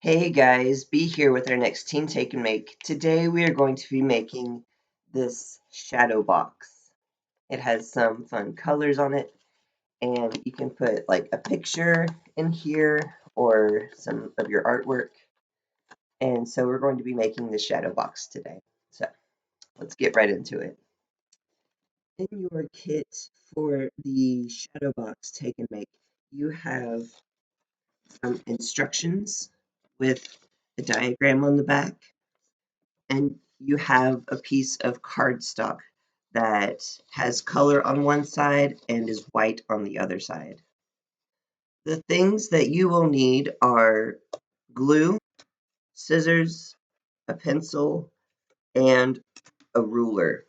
Hey guys, Be here with our next Team Take and Make. Today we are going to be making this shadow box. It has some fun colors on it, and you can put like a picture in here or some of your artwork. And so we're going to be making the shadow box today. So let's get right into it. In your kit for the shadow box Take and Make, you have some instructions with a diagram on the back, and you have a piece of cardstock that has color on one side and is white on the other side. The things that you will need are glue, scissors, a pencil, and a ruler.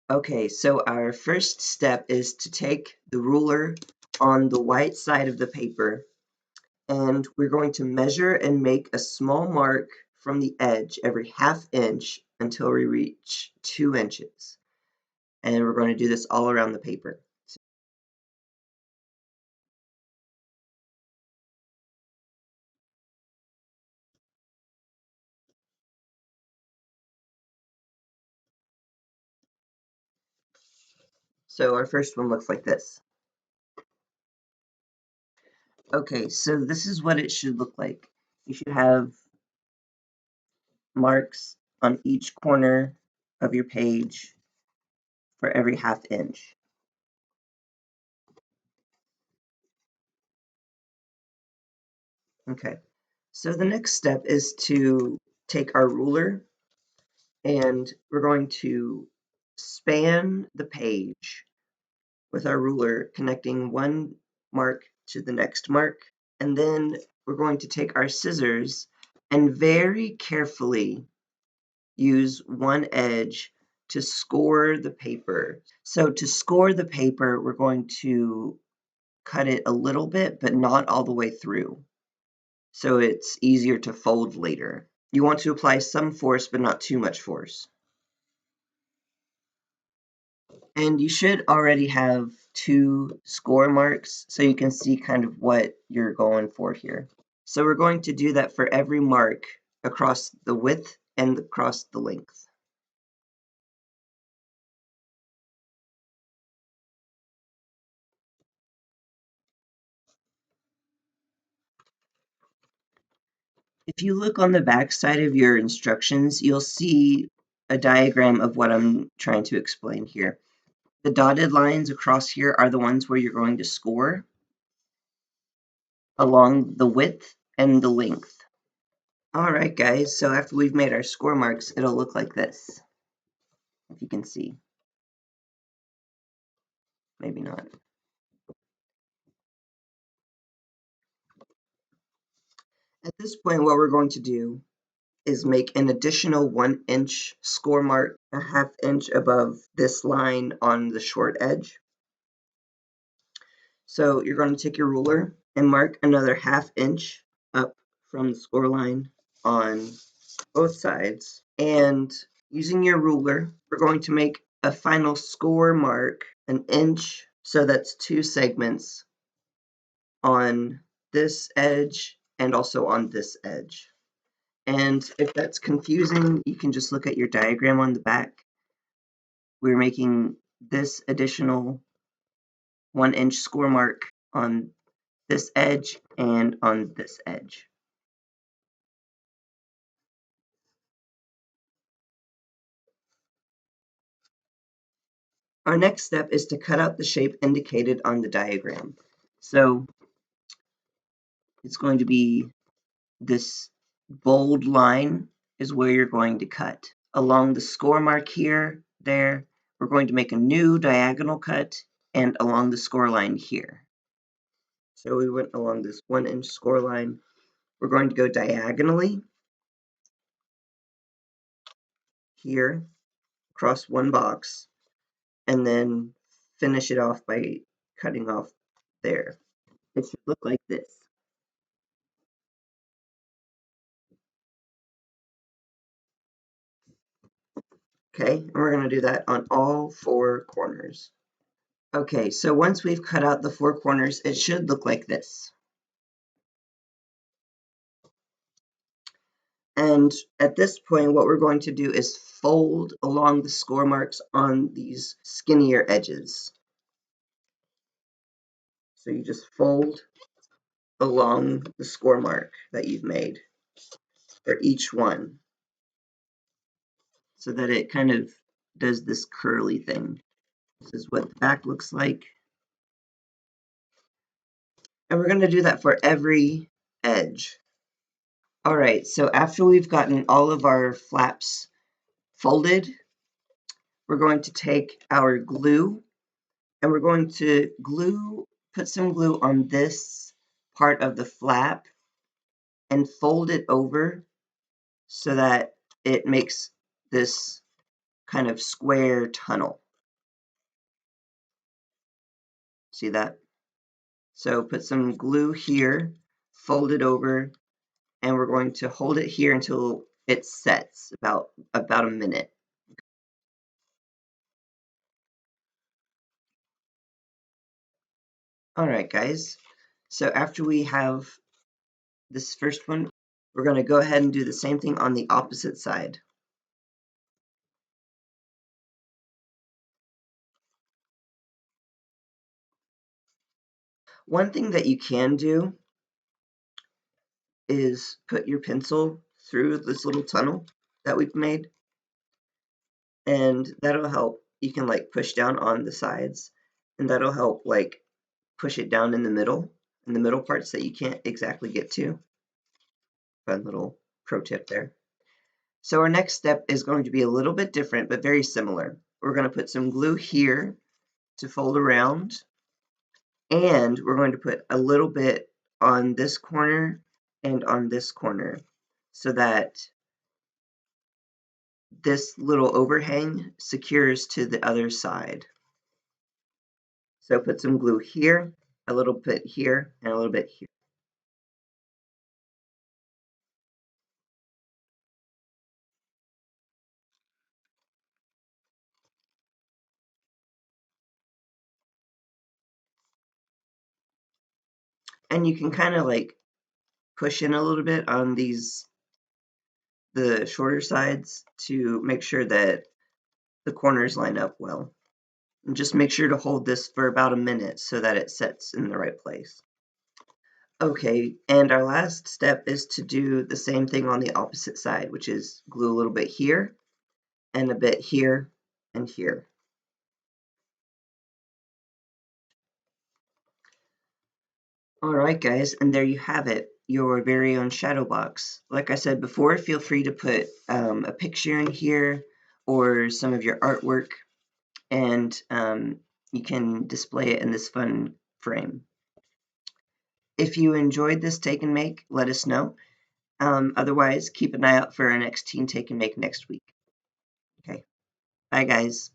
Okay, so our first step is to take the ruler on the white side of the paper, and we're going to measure and make a small mark from the edge every ½ inch until we reach 2 inches. And we're going to do this all around the paper. So our first one looks like this. Okay, so this is what it should look like. You should have marks on each corner of your page for every ½ inch. Okay, so the next step is to take our ruler and we're going to span the page with our ruler, connecting one mark to the next mark. And then we're going to take our scissors and very carefully use one edge to score the paper. So to score the paper, we're going to cut it a little bit, but not all the way through, so it's easier to fold later. You want to apply some force, but not too much force. And you should already have 2 score marks, so you can see kind of what you're going for here. So we're going to do that for every mark across the width and across the length. If you look on the back side of your instructions, you'll see a diagram of what I'm trying to explain here. The dotted lines across here are the ones where you're going to score along the width and the length. Alright guys, so after we've made our score marks, it'll look like this, if you can see. Maybe not. At this point, what we're going to do is make an additional 1 inch score mark, a ½ inch above this line on the short edge. So you're going to take your ruler and mark another ½ inch up from the score line on both sides. And using your ruler, we're going to make a final score mark, an inch, so that's 2 segments on this edge and also on this edge. And if that's confusing, you can just look at your diagram on the back. We're making this additional 1 inch score mark on this edge and on this edge. Our next step is to cut out the shape indicated on the diagram. So it's going to be this bold line is where you're going to cut. Along the score mark here, there, we're going to make a new diagonal cut, and along the score line here. So we went along this 1 inch score line. We're going to go diagonally here, across one box, and then finish it off by cutting off there. It should look like this. Okay, and we're going to do that on all 4 corners. Okay, so once we've cut out the 4 corners, it should look like this. And at this point, what we're going to do is fold along the score marks on these skinnier edges. So you just fold along the score mark that you've made for each one so that it kind of does this curly thing. This is what the back looks like. And we're going to do that for every edge. All right, so after we've gotten all of our flaps folded, we're going to take our glue and we're going to put some glue on this part of the flap and fold it over so that it makes this kind of square tunnel. See that? So put some glue here, fold it over, and we're going to hold it here until it sets, about a minute. All right, guys. So after we have this first one, we're going to go ahead and do the same thing on the opposite side. One thing that you can do is put your pencil through this little tunnel that we've made, and that'll help. You can like push down on the sides, and that'll help like push it down in the middle parts that you can't exactly get to. Fun little pro tip there. So our next step is going to be a little bit different, but very similar. We're going to put some glue here to fold around, and we're going to put a little bit on this corner and on this corner so that this little overhang secures to the other side. So put some glue here, a little bit here, and a little bit here. And you can kind of like push in a little bit on the shorter sides to make sure that the corners line up well. And just make sure to hold this for about a minute so that it sets in the right place. Okay, and our last step is to do the same thing on the opposite side, which is glue a little bit here and a bit here and here. All right, guys, and there you have it, your very own shadow box. Like I said before, feel free to put a picture in here or some of your artwork, and you can display it in this fun frame. If you enjoyed this take and make, let us know. Otherwise, keep an eye out for our next Teen Take and Make next week. Okay, bye guys.